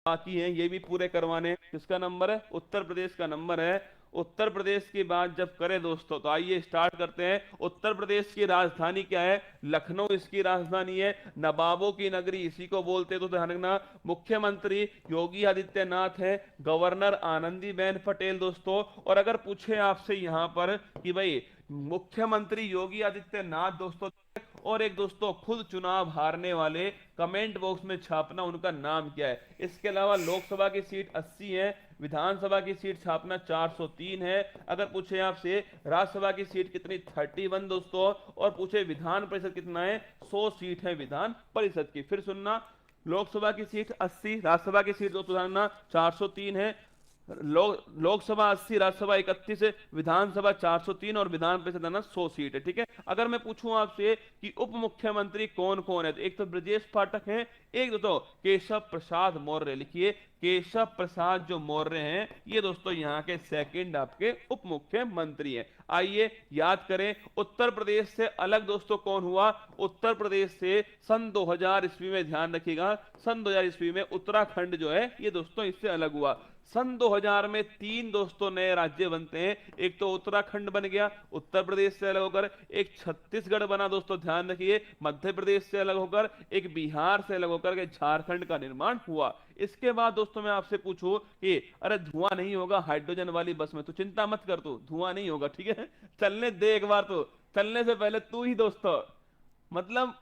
बाकी हैं, ये भी पूरे करवाने हैं। किसका नंबर है? उत्तर प्रदेश का नंबर है। उत्तर प्रदेश की बात जब करें दोस्तों, तो आइए स्टार्ट करते हैं। उत्तर प्रदेश की राजधानी क्या है? लखनऊ इसकी राजधानी है। नवाबों की नगरी इसी को बोलते हैं, तो ध्यान रखना। मुख्यमंत्री योगी आदित्यनाथ है, गवर्नर आनंदीबेन पटेल दोस्तों। और अगर पूछे आपसे यहां पर कि भाई मुख्यमंत्री योगी आदित्यनाथ दोस्तों, और एक दोस्तों खुद चुनाव हारने वाले, कमेंट बॉक्स में छापना उनका नाम क्या है। इसके अलावा लोकसभा की सीट 80 है, विधानसभा की सीट छापना 403 है। अगर पूछे आपसे राज्यसभा की सीट कितनी, 31 दोस्तों। और पूछे विधान परिषद कितना है, 100 सीट है विधान परिषद की। फिर सुनना, लोकसभा की सीट 80, राज्यसभा की सीट दोस्तों 403 है। लोकसभा 80, राज्यसभा 31 है, विधानसभा 403 और विधान परिषद 100 सीट है। ठीक है। अगर मैं पूछूं आपसे कि उप मुख्यमंत्री कौन कौन है, तो एक तो ब्रजेश पाठक है, एक दोस्तों केशव प्रसाद मौर्य। लिखिए, केशव प्रसाद जो मौर्य हैं, ये दोस्तों यहाँ के सेकंड आपके उप मुख्यमंत्री हैं। आइए याद करें, उत्तर प्रदेश से अलग दोस्तों कौन हुआ? उत्तर प्रदेश से सन 2000 ईस्वी में, ध्यान रखिएगा, सन 2000 ईस्वी में उत्तराखंड जो है ये दोस्तों इससे अलग हुआ। सन 2000 में 3 दोस्तों नए राज्य बनते हैं। एक तो उत्तराखंड बन गया उत्तर प्रदेश से अलग होकर, एक छत्तीसगढ़ बना दोस्तों, ध्यान रखिए, मध्य प्रदेश से अलग होकर, एक बिहार से अलग होकर के झारखंड का निर्माण हुआ। इसके बाद दोस्तों मैं आपसे पूछूं कि अरे धुआं नहीं होगा हाइड्रोजन वाली बस में, तो चिंता मत कर, तू धुआं नहीं होगा, ठीक है। चलने दे एक बार, तो चलने से पहले तू ही दोस्तों, मतलब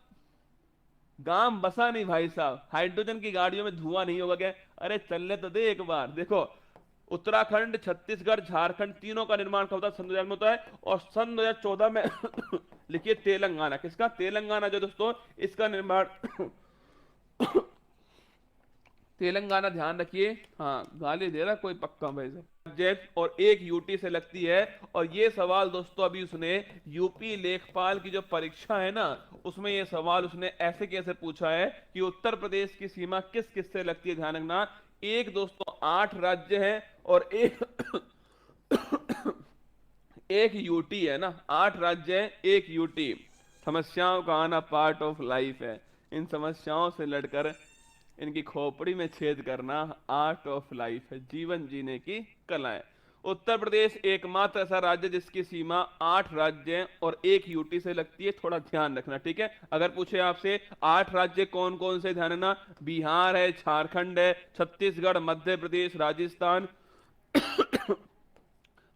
गांव बसा नहीं भाई साहब, हाइड्रोजन की गाड़ियों में धुआं नहीं होगा क्या? अरे चलने तो दे एक बार। देखो, उत्तराखंड, छत्तीसगढ़, झारखंड, तीनों का निर्माण कब होता है? सन 2000 में होता है। और सन 2014 में लिखिए तेलंगाना, किसका? तेलंगाना जो दोस्तों इसका निर्माण तेलंगाना, ध्यान रखिए। हाँ, गाली दे रहा कोई पक्का भाई साहब। जेट और एक यूटी से लगती है। और ये सवाल दोस्तों अभी उसने यूपी लेखपाल की जो परीक्षा है ना, उसमें ये सवाल उसने ऐसे कैसे पूछा है कि उत्तर प्रदेश की सीमा किस किस से लगती है। ध्यान रखना, एक दोस्तों 8 राज्य हैं और एक एक यूटी है ना, 8 राज्य है, एक यूटी। समस्याओं का आना पार्ट ऑफ लाइफ है। इन समस्याओं से लड़कर इनकी खोपड़ी में छेद करना आर्ट ऑफ लाइफ है, जीवन जीने की कला है। उत्तर प्रदेश एकमात्र ऐसा राज्य जिसकी सीमा 8 राज्य हैं और एक यूटी से लगती है, थोड़ा ध्यान रखना, ठीक है। अगर पूछे आपसे 8 राज्य कौन कौन से, ध्यान रखना, बिहार है, झारखंड है, छत्तीसगढ़, मध्य प्रदेश, राजस्थान,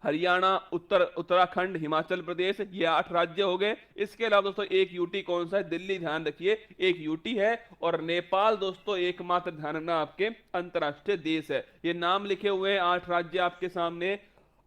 हरियाणा, उत्तराखंड, हिमाचल प्रदेश, ये 8 राज्य हो गए। इसके अलावा दोस्तों एक यूटी कौन सा है? दिल्ली, ध्यान रखिए, एक यूटी है। और नेपाल दोस्तों एकमात्र, ध्यान रखना, आपके अंतरराष्ट्रीय देश है। ये नाम लिखे हुए हैं 8 राज्य आपके सामने,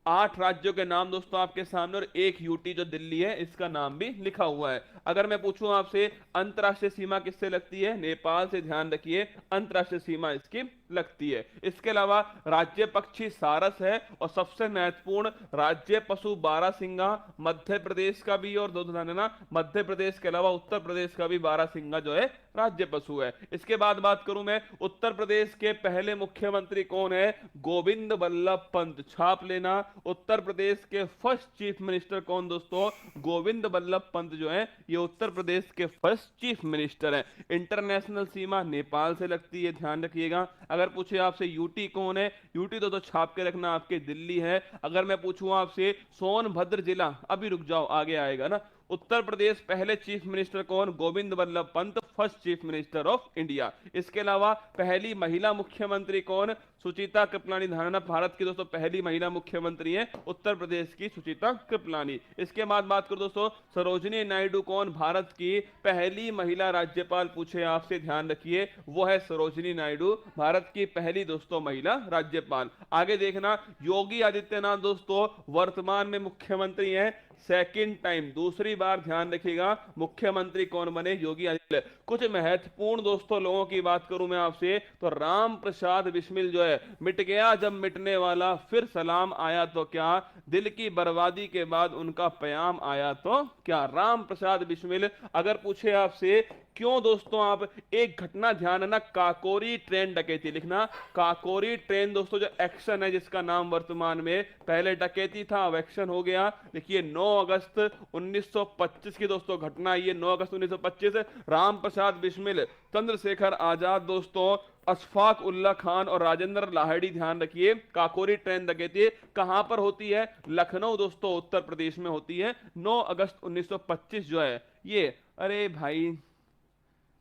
8 राज्यों के नाम दोस्तों आपके सामने, और एक यूटी जो दिल्ली है इसका नाम भी लिखा हुआ है। अगर मैं पूछूं आपसे अंतरराष्ट्रीय सीमा किससे लगती है? नेपाल से, ध्यान रखिए, अंतरराष्ट्रीय सीमा इसकी लगती है। इसके अलावा राज्य पक्षी सारस है, और सबसे महत्वपूर्ण राज्य पशु बारहसिंगा, मध्य प्रदेश का भी, और दो ध्यान देना, मध्य प्रदेश के अलावा उत्तर प्रदेश का भी बारहसिंगा जो है राज्य पशु है। इसके बाद बात करूं मैं, उत्तर प्रदेश के पहले मुख्यमंत्री कौन है? गोविंद बल्लभ पंत, छाप लेना। उत्तर प्रदेश के फर्स्ट चीफ मिनिस्टर कौन दोस्तों? गोविंद बल्लभ पंत जो है ये उत्तर प्रदेश के फर्स्ट चीफ मिनिस्टर है। इंटरनेशनल सीमा नेपाल से लगती है, ध्यान रखिएगा। अगर पूछे आपसे यूटी कौन है, यूटी तो छाप के रखना, आपके दिल्ली है। अगर मैं पूछूं आपसे सोनभद्र जिला, अभी रुक जाओ आगे आएगा ना, उत्तर प्रदेश पहले चीफ मिनिस्टर कौन? Govind Ballabh Pant, first chief minister of India. इसके अलावा पहली महिला मुख्यमंत्री कौन? सुचिता कृपलानी, धारणा, भारत की दोस्तों पहली महिला मुख्यमंत्री है उत्तर प्रदेश की सुचिता कृपलानी। इसके बाद बात करो दोस्तों, सरोजिनी नायडू कौन? भारत की पहली महिला राज्यपाल, पूछे आपसे, ध्यान रखिए, वो है सरोजिनी नायडू, भारत की पहली दोस्तों महिला राज्यपाल। आगे देखना, योगी आदित्यनाथ दोस्तों वर्तमान में मुख्यमंत्री हैं, सेकंड टाइम, दूसरी बार, ध्यान रखिएगा, मुख्यमंत्री कौन बने? योगी आदित्यनाथ। कुछ महत्वपूर्ण दोस्तों लोगों की बात करूं मैं आपसे, तो राम प्रसाद बिस्मिल जो है, मिट गया जब मिटने वाला, फिर सलाम आया तो क्या, दिल की बर्बादी के बाद उनका प्याम आया तो क्या। राम प्रसाद बिस्मिल। अगर पूछे आपसे क्यों दोस्तों, आप एक घटना ध्यान है ना, काकोरी ट्रेन डकैती लिखना। काकोरी ट्रेन दोस्तों जो एक्शन है, जिसका नाम वर्तमान में, पहले डकैती था अब एक्शन हो गया। देखिए 9 अगस्त 1925 की दोस्तों घटना, ये 9 अगस्त 1925, राम प्रसाद बिस्मिल, चंद्रशेखर आजाद दोस्तों, अशफाक उल्ला खान और राजेंद्र लाहिड़ी। ध्यान रखिए काकोरी ट्रेन डकैती कहां पर होती है, लखनऊ दोस्तों उत्तर प्रदेश में होती है, 9 अगस्त 1925 जो है ये। अरे भाई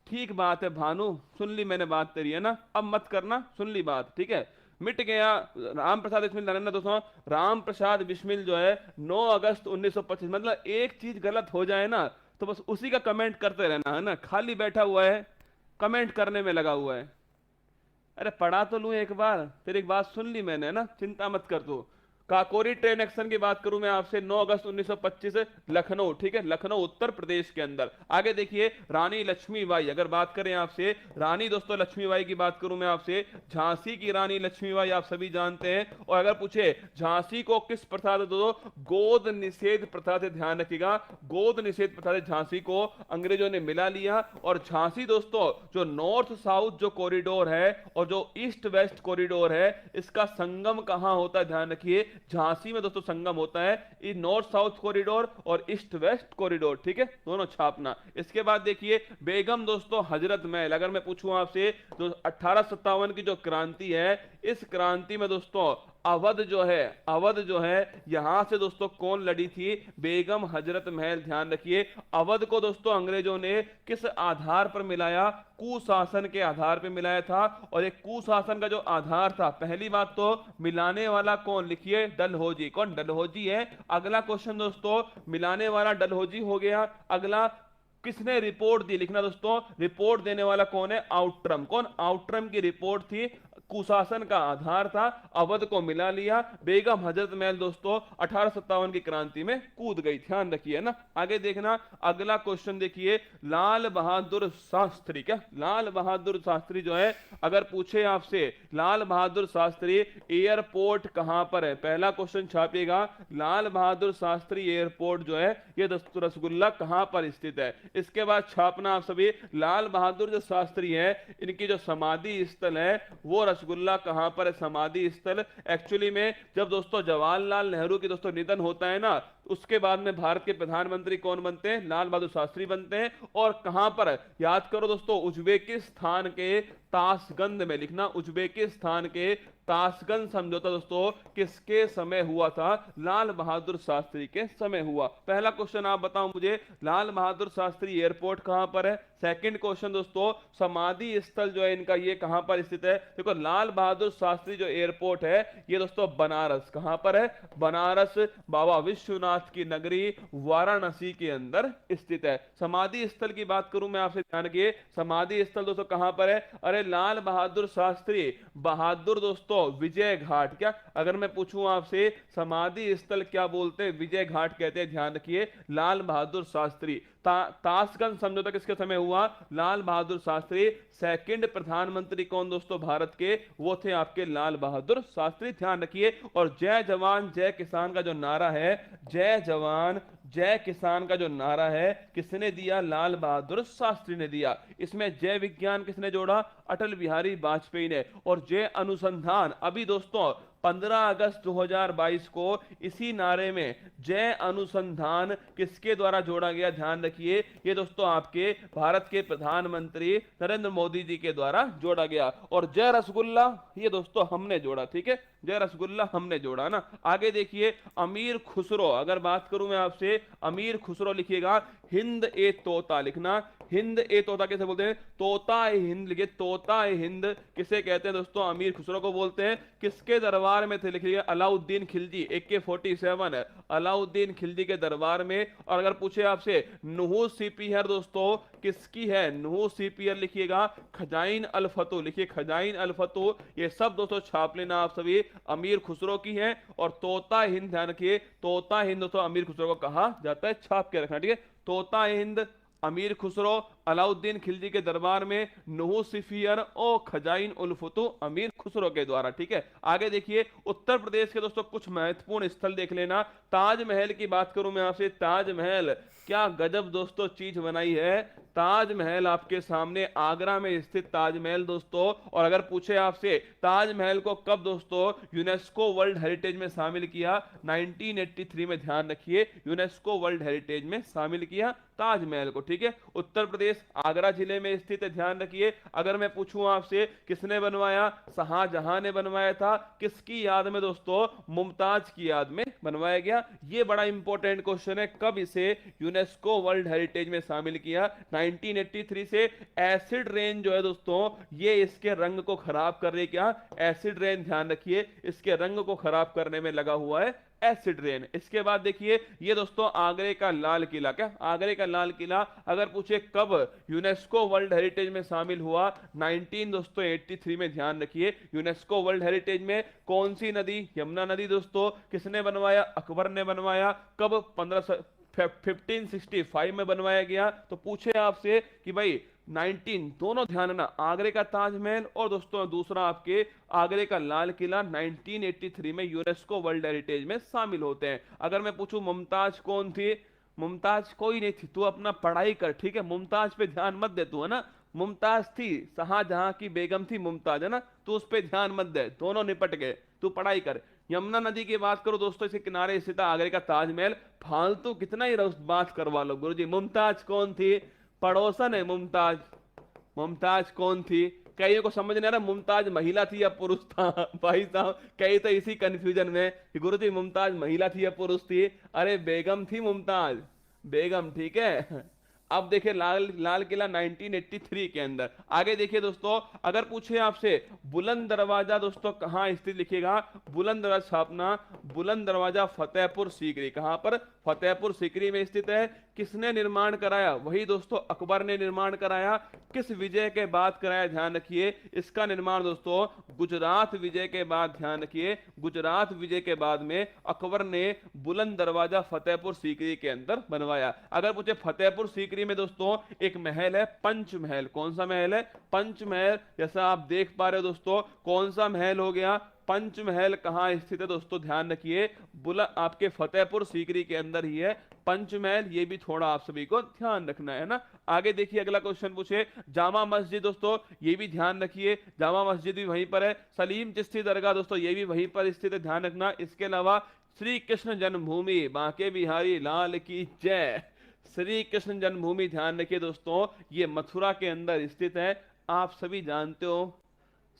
ठीक बात है भानु, सुन ली मैंने बात तेरी है ना, अब मत करना, सुन ली बात, ठीक है। मिट गया राम प्रसाद बिस्मिल ना दोस्तों, राम प्रसाद बिस्मिल जो है 9 अगस्त 1925, मतलब एक चीज गलत हो जाए ना तो बस उसी का कमेंट करते रहना है ना, खाली बैठा हुआ है कमेंट करने में लगा हुआ है। अरे पढ़ा तो लूं एक बार, फिर एक बात सुन ली मैंने ना, चिंता मत कर तू। काकोरी ट्रेन एक्शन की बात करूं मैं आपसे, 9 अगस्त 1925 लखनऊ, ठीक है, लखनऊ उत्तर प्रदेश के अंदर। आगे देखिए रानी लक्ष्मीबाई, अगर बात करें आपसे रानी दोस्तों लक्ष्मीबाई की बात करूं मैं आपसे, झांसी की रानी लक्ष्मीबाई आप सभी जानते हैं। और अगर पूछे झांसी को किस प्रथा से, दो गोद निषेध प्रथा से, ध्यान रखिएगा गोद निषेध प्रथा से झांसी को अंग्रेजों ने मिला लिया। और झांसी दोस्तों जो नॉर्थ साउथ जो कॉरिडोर है और जो ईस्ट वेस्ट कॉरिडोर है, इसका संगम कहां होता है, ध्यान रखिए झांसी में दोस्तों संगम होता है, ये नॉर्थ साउथ कॉरिडोर और ईस्ट वेस्ट कॉरिडोर, ठीक है, दोनों छापना। इसके बाद देखिए बेगम दोस्तों हजरत महल, अगर मैं पूछूं आपसे जो 1857 की जो क्रांति है, इस क्रांति में दोस्तों अवध जो है यहां से दोस्तों कौन लड़ी थी, बेगम हजरत महल। ध्यान रखिए अवध को दोस्तों अंग्रेजों ने किस आधार पर मिलाया, कुशासन के आधार पर मिलाया था। और एक कुशासन का जो आधार था, पहली बात तो मिलाने वाला कौन, लिखिए डलहौजी, कौन डलहौजी है। अगला क्वेश्चन दोस्तों मिलाने वाला डलहौजी हो गया। अगला किसने रिपोर्ट दी, लिखना दोस्तों रिपोर्ट देने वाला कौन है, आउटरम, कौन आउटरम की रिपोर्ट थी, कुशासन का आधार था, अवध को मिला लिया। बेगम हजरत महल दोस्तों 1857 की क्रांति में कूद गई, ध्यान रखिए ना। आगे देखना अगला क्वेश्चन देखिए, लाल बहादुर शास्त्री, क्या लाल बहादुर शास्त्री जो है, अगर पूछे आपसे लाल बहादुर शास्त्री एयरपोर्ट कहां पर है, पहला क्वेश्चन छापिएगा लाल बहादुर शास्त्री एयरपोर्ट जो है ये दोस्तों रसगुल्ला कहां पर स्थित है। इसके बाद छापना आप सभी लाल बहादुर जो शास्त्री है इनकी जो समाधि स्थल है वो रसगुल्ला कहां पर है, समाधि स्थल। एक्चुअली में जब दोस्तों जवाहरलाल नेहरू की दोस्तों निधन होता है ना, उसके बाद में भारत के प्रधानमंत्री कौन बनते हैं, लाल बहादुर शास्त्री बनते हैं। और कहां पर, याद करो दोस्तों उज्बेकिस्तान के ताशगंद में, लिखना उज्बेकिस्तान के ताशगंद समझौता दोस्तों किसके समय हुआ था, लाल बहादुर शास्त्री के समय हुआ। पहला क्वेश्चन आप बताओ मुझे लाल बहादुर शास्त्री एयरपोर्ट कहां पर है। सेकंड क्वेश्चन दोस्तों समाधि स्थल जो है इनका ये कहां पर स्थित है। देखो लाल बहादुर शास्त्री जो एयरपोर्ट है ये दोस्तों बनारस, कहां पर है, बनारस, बाबा विश्वनाथ की नगरी वाराणसी के अंदर स्थित है। समाधि स्थल की बात करूं मैं आपसे, ध्यान रखिए समाधि स्थल दोस्तों कहां पर है, अरे लाल बहादुर शास्त्री बहादुर दोस्तों विजय घाट, क्या अगर मैं पूछूं आपसे समाधि स्थल क्या बोलते हैं, विजय घाट कहते हैं, ध्यान रखिए लाल बहादुर शास्त्री। ताशगंज समझौता किसके समय हुआ, लाल बहादुर शास्त्री। सेकंड प्रधानमंत्री कौन दोस्तों भारत के, वो थे आपके लाल बहादुर शास्त्री, ध्यान रखिए। और जय जवान जय किसान का जो नारा है, जय जवान जय किसान का जो नारा है किसने दिया, लाल बहादुर शास्त्री ने दिया। इसमें जय विज्ञान किसने जोड़ा, अटल बिहारी वाजपेयी ने। और जय अनुसंधान अभी दोस्तों 15 अगस्त 2022 को इसी नारे में जय अनुसंधान किसके द्वारा जोड़ा गया, ध्यान रखिए ये दोस्तों आपके भारत के प्रधानमंत्री नरेंद्र मोदी जी के द्वारा जोड़ा गया। और जय रसगुल्ला ये दोस्तों हमने जोड़ा, ठीक है, जय रसगुल्ला हमने जोड़ा ना। आगे देखिए अमीर खुसरो, अगर बात करूं मैं आपसे अमीर खुसरो लिखिएगा हिंद ए तोता, लिखना हिंद ए तोता कैसे बोलते हैं, तोता ए हिंद, लिखिए तोता ए हिंद किसे कहते हैं दोस्तों, अमीर खुसरो को बोलते हैं। किसके दरबार में थे, लिखिए अलाउद्दीन खिलजी, AK-47 है अलाउद्दीन खिलजी के दरबार में। और अगर पूछे आपसे नुहूस सीपीहर दोस्तों किसकी है, नुहूस सीपीहर लिखिएगा खजाइन अल फतू, लिखिए खजाइन अल फतू। ये सब दोस्तों छाप लेना आप सभी, अमीर खुसरो की है। और तोता हिंद ध्यान रखिए, तोता हिंद दोस्तों अमीर खुसरो को कहा जाता है, छाप के रखना, ठीक है, तोता हिंद अमीर खुसरो अलाउद्दीन खिलजी के दरबार में नुहू सिफियर ओ खजाइन उल फुतू अमीर खुसरो के द्वारा। ठीक है, आगे देखिए उत्तर प्रदेश के दोस्तों कुछ महत्वपूर्ण स्थल देख लेना। ताजमहल की बात करूं मैं आपसे, ताजमहल क्या गजब दोस्तों चीज बनाई है। ताजमहल आपके सामने आगरा में स्थित ताजमहल दोस्तों। और अगर पूछे आपसे ताजमहल को कब दोस्तों यूनेस्को वर्ल्ड हेरिटेज में शामिल किया, 1983 में, ध्यान रखिए यूनेस्को वर्ल्ड हेरिटेज में शामिल किया ताजमहल को। ठीक है, उत्तर प्रदेश आगरा जिले में स्थित है, ध्यान रखिए। अगर मैं पूछूं आपसे किसने बनवाया, शाहजहां ने बनवाया था। किसकी याद में दोस्तों, मुमताज की याद में बनवाया गया। ये बड़ा इंपॉर्टेंट क्वेश्चन है, कब इसे यूनेस्को वर्ल्ड हेरिटेज में शामिल किया, 1983 से। एसिड रेन जो है दोस्तों ये इसके रंग को खराब कर रही, क्या एसिड रेन, ध्यान रखिए इसके रंग को खराब करने में लगा हुआ है एसिड रेन। इसके बाद देखिए ये दोस्तों आगरे का लाल किला, क्या आगरे का लाल किला अगर पूछे कब यूनेस्को वर्ल्ड हेरिटेज में शामिल हुआ, 19 दोस्तों 83 में। ध्यान रखिए यूनेस्को वर्ल्ड हेरिटेज में कौन सी नदी, यमुना नदी दोस्तों। किसने बनवाया, अकबर ने बनवाया। कब, 1565 में बनवाया गया। तो पूछे आपसे कि भाई 19 दोनों ध्यान ना, आगरे का ताजमहल और दोस्तों दूसरा आपके आगरे का लाल किला 1983 में यूनेस्को वर्ल्ड हेरिटेज में शामिल होते हैं। अगर मैं पूछूं मुमताज कौन थी, मुमताज कोई नहीं थी, तू अपना पढ़ाई कर। ठीक है, मुमताज पे ध्यान मत दे तू, है ना। मुमताज थी शाहजहां की बेगम थी मुमताज, है ना, तू उस पे ध्यान मत दे, दोनों निपट गए, तू पढ़ाई कर। यमुना नदी की बात करो दोस्तों, इसके किनारे स्थित आगरे का ताजमहल। फालतू कितना ही बात करवा लो गुरुजी। मुमताज कौन थी, पड़ोसन है मुमताज। मुमताज कौन थी, कईयों को समझ नहीं आ रहा मुमताज महिला थी या पुरुष था। भाई साहब कई तो इसी कंफ्यूजन में कि गुरुजी मुमताज महिला थी या पुरुष थी। अरे बेगम थी मुमताज, बेगम। ठीक है, अब देखिए लाल किला 1983 के अंदर। आगे देखिए दोस्तों, अगर पूछे आपसे बुलंद दरवाजा दोस्तों कहां स्थित, लिखिएगा बुलंद दरवाजा स्थापना, बुलंद दरवाजा फतेहपुर सीकरी। कहां पर, फतेहपुर सीकरी में स्थित है। किसने निर्माण कराया, वही दोस्तों अकबर ने निर्माण कराया। किस विजय के बाद कराया, ध्यान रखिए इसका निर्माण दोस्तों गुजरात विजय के बाद। ध्यान रखिए गुजरात विजय के बाद में अकबर ने बुलंद दरवाजा फतेहपुर सीकरी के अंदर बनवाया। अगर पूछे फतेहपुर सीकरी में दोस्तों एक महल है पंचमहल। कौन सा महल है, पंचमहल। जैसा आप देख पा रहे हो दोस्तों, कौन सा महल हो गया, पंचमहल। कहां स्थित है दोस्तों, ध्यान रखिए आपके फतेहपुर सीकरी के अंदर ही है पंचमहल। ये भी थोड़ा आप सभी को ध्यान रखना है ना। आगे देखिए अगला क्वेश्चन पूछे जामा मस्जिद दोस्तों, ये भी ध्यान रखिए जामा मस्जिद भी वहीं पर है। सलीम चिश्ती दरगाह दोस्तों ये भी वहीं पर स्थित है, ध्यान रखना। इसके अलावा श्री कृष्ण जन्मभूमि बांके बिहारी लाल की जय, श्री कृष्ण जन्मभूमि ध्यान रखिए दोस्तों ये मथुरा के अंदर स्थित है। आप सभी जानते हो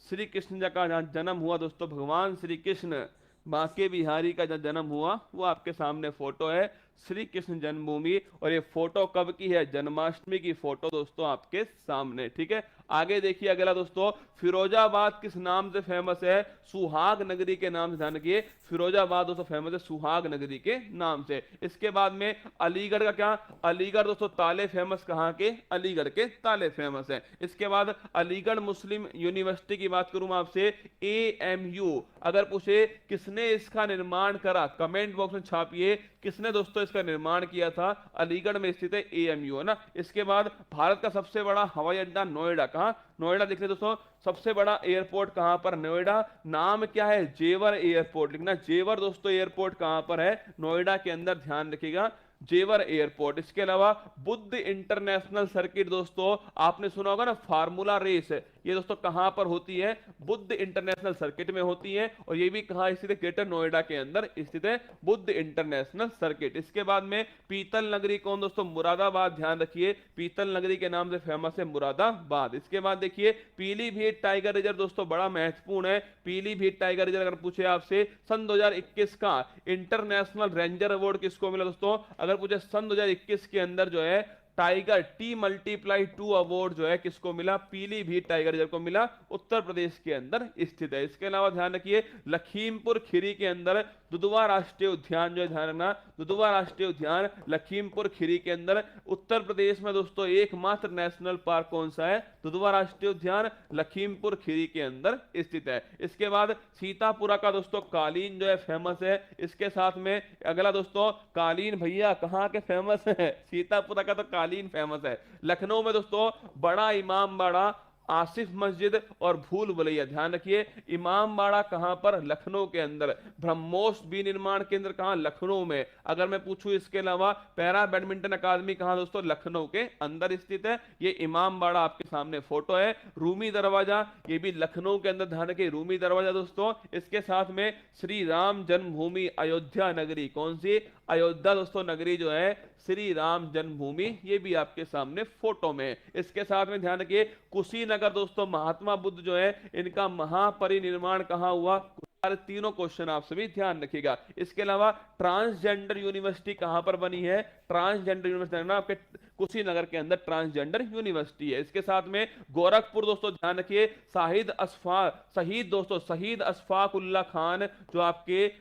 श्री कृष्ण जी का जन्म हुआ दोस्तों, भगवान श्री कृष्ण बांके बिहारी का जन्म हुआ, वो आपके सामने फोटो है श्री कृष्ण जन्मभूमि। और ये फोटो कब की है, जन्माष्टमी की फोटो दोस्तों आपके सामने। ठीक है, आगे देखिए अगला दोस्तों, फिरोजाबाद किस नाम से फेमस है, सुहाग नगरी के नाम से। ध्यान रखिए फिरोजाबाद दोस्तों फेमस है सुहाग नगरी के नाम से। इसके बाद में अलीगढ़ का क्या, अलीगढ़ दोस्तों ताले फेमस, कहां के, अलीगढ़ के ताले फेमस है। इसके बाद अलीगढ़ मुस्लिम यूनिवर्सिटी की बात करूं आपसे, AMU। अगर पूछे किसने इसका निर्माण करा, कमेंट बॉक्स में छापिए किसने दोस्तों इसका निर्माण किया था। अलीगढ़ में स्थित है AMU, है ना। इसके बाद भारत का सबसे बड़ा हवाई अड्डा नोएडा, कहां, नोएडा। देख ले दोस्तों सबसे बड़ा एयरपोर्ट कहां पर, नोएडा। नाम क्या है, जेवर एयरपोर्ट लिखना। जेवर दोस्तों एयरपोर्ट कहां पर है, नोएडा के अंदर, ध्यान रखिएगा जेवर एयरपोर्ट। इसके अलावा बुद्ध इंटरनेशनल सर्किट दोस्तों आपने सुना होगा ना, फार्मूला रेस, ये दोस्तों कहां पर होती है, बुद्ध इंटरनेशनल सर्किट में होती है। और ये भी कहां स्थित है, ग्रेटर नोएडा के अंदर स्थित है बुद्ध इंटरनेशनल सर्किट। इसके बाद में पीतल नगरी कौन दोस्तों, मुरादाबाद। ध्यान रखिए पीतल नगरी के नाम से फेमस है मुरादाबाद। इसके बाद देखिए पीलीभीत टाइगर रिजर्व दोस्तों बड़ा महत्वपूर्ण है। पीलीभीत टाइगर रिजर्व अगर पूछे आपसे सन 2021 का इंटरनेशनल रेंजर अवार्ड किसको मिला दोस्तों, अगर पूछे सन 2021 के अंदर जो है टाइगर T+2 अवार्ड जो है किसको मिला, पीलीभीत टाइगर रिजर्व को मिला, उत्तर प्रदेश के अंदर स्थित है। इसके अलावा ध्यान रखिए लखीमपुर खीरी के अंदर दुधवा राष्ट्रीय उद्यान जो है, ध्यान रखना दुधवा राष्ट्रीय उद्यान लखीमपुर खीरी के अंदर। उत्तर प्रदेश में दोस्तों एकमात्र नेशनल पार्क कौन सा है, दुधवा राष्ट्रीय उद्यान लखीमपुर खीरी के अंदर स्थित है। इसके बाद सीतापुरा का दोस्तों कालीन जो है फेमस है। इसके साथ में अगला दोस्तों कालीन भैया कहाँ के फेमस है, सीतापुरा का तो कालीन फेमस है। लखनऊ में दोस्तों बड़ा इमाम बाड़ा, आसिफ मस्जिद और भूल भुलैया, ध्यान रखिए इमाम बाड़ा कहां पर, लखनऊ के अंदर। ब्रह्मोस विनिर्माण केंद्र कहां, लखनऊ में। अगर मैं पूछूं इसके अलावा पैरा बैडमिंटन अकादमी कहां दोस्तों, लखनऊ के अंदर स्थित है। ये इमाम बाड़ा आपके सामने फोटो है। रूमी दरवाजा ये भी लखनऊ के अंदर, ध्यान रखिए रूमी दरवाजा दोस्तों। इसके साथ में श्री राम जन्मभूमि अयोध्या नगरी, कौन सी, अयोध्या दोस्तों नगरी जो है श्री राम जन्मभूमि, ये भी आपके सामने फोटो में। इसके साथ में ध्यान रखिए कुशीनगर दोस्तों, महात्मा बुद्ध जो है इनका महापरिनिर्माण कहां हुआ। सारे तीनों क्वेश्चन आप सभी ध्यान रखिएगा। इसके अलावा ट्रांसजेंडर यूनिवर्सिटी कहां पर बनी है, ट्रांसजेंडर यूनिवर्सिटी ना आपके कुशीनगर के अंदर ट्रांसजेंडर यूनिवर्सिटी है। इसके साथ में गोरखपुर दोस्तों, ध्यान रखिए शहीद दोस्तों शहीद अशफाक उल्ला खान जो आपके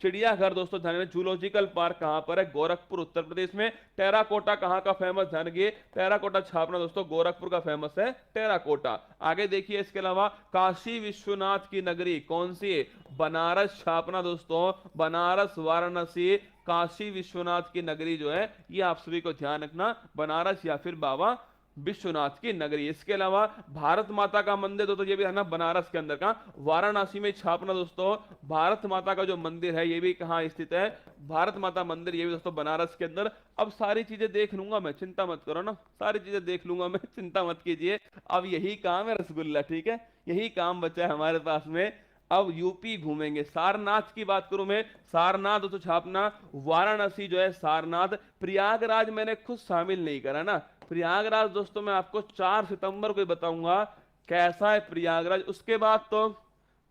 चिड़ियाघर दोस्तों, ध्यान रखिए जूलॉजिकल पार्क कहां पर है, गोरखपुर उत्तर प्रदेश में। टेराकोटा कहां का फेमस, ध्यान रखिए टेराकोटा छापना दोस्तों गोरखपुर का फेमस है टेराकोटा। आगे देखिए इसके अलावा काशी विश्वनाथ की नगरी कौन सी है, बनारस छापना दोस्तों, बनारस वाराणसी काशी विश्वनाथ की नगरी जो है ये आप सभी को ध्यान रखना, बनारस या फिर बाबा विश्वनाथ की नगरी। इसके अलावा भारत माता का मंदिर दोस्तों, ये भी है ना बनारस के अंदर का, वाराणसी में छापना दोस्तों। भारत माता का जो मंदिर है ये भी कहाँ स्थित है, भारत माता मंदिर ये भी दोस्तों बनारस के अंदर। अब सारी चीजें देख लूंगा मैं, चिंता मत करो ना, सारी चीजें देख लूंगा मैं, चिंता मत कीजिए। अब यही काम है रसगुल्ला, ठीक है, यही काम बचा है हमारे पास में। अब यूपी घूमेंगे। सारनाथ की बात करूं मैं, सारनाथ दोस्तों छापना, वाराणसी जो है सारनाथ। प्रयागराज मैंने खुद शामिल नहीं करा ना, प्रयागराज दोस्तों मैं आपको 4 सितंबर को बताऊंगा कैसा है प्रयागराज। उसके बाद तो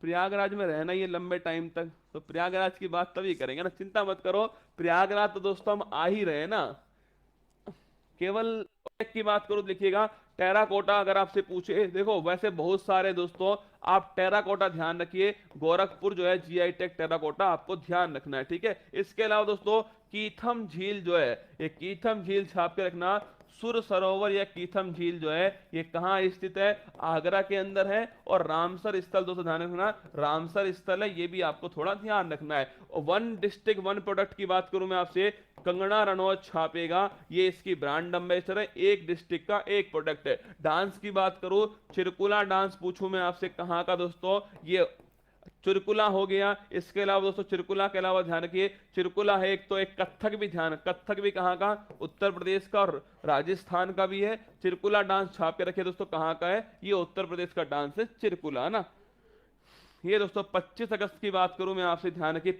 प्रयागराज में रहना ही है लंबे टाइम तक, तो प्रयागराज की बात तभी करेंगे ना, चिंता मत करो। प्रयागराज तो दोस्तों हम आ ही रहे हैं ना। केवल एक की बात करो तो लिखिएगा टेराकोटा, अगर आपसे पूछे, देखो वैसे बहुत सारे दोस्तों, आप टेराकोटा ध्यान रखिए, गोरखपुर जो है जीआई टैग टेराकोटा आपको ध्यान रखना है, ठीक है। इसके अलावा दोस्तों कीथम झील जो है, ये कीथम झील छाप के रखना। सुर सरोवर या कीथम झील जो है ये कहाँ स्थित है, आगरा के अंदर है। और रामसर स्थल दोस्तों ध्यान रखना, रामसर स्थल है, ये भी आपको थोड़ा ध्यान रखना है। वन डिस्ट्रिक्ट वन प्रोडक्ट की बात करूं मैं आपसे, कंगना रनौत छापेगा, ये इसकी ब्रांड एम्बेसडर है, एक डिस्ट्रिक्ट का एक प्रोडक्ट है। डांस की बात करूं, चिरकुला डांस पूछूं मैं आपसे कहां का दोस्तों, ये चिरकुला हो गया। इसके अलावा दोस्तों चिरकुला के अलावा ध्यान रखिए चिरकुला है एक, तो एक कथक भी ध्यान, कथक भी कहां का, उत्तर प्रदेश का और राजस्थान का भी है। चिरकुला डांस छाप के रखिए दोस्तों कहां का है, ये उत्तर प्रदेश का डांस है चिरकुला, है ना। ये दोस्तों 25 अगस्त की बात करूं मैं आपसे, ध्यान रखिए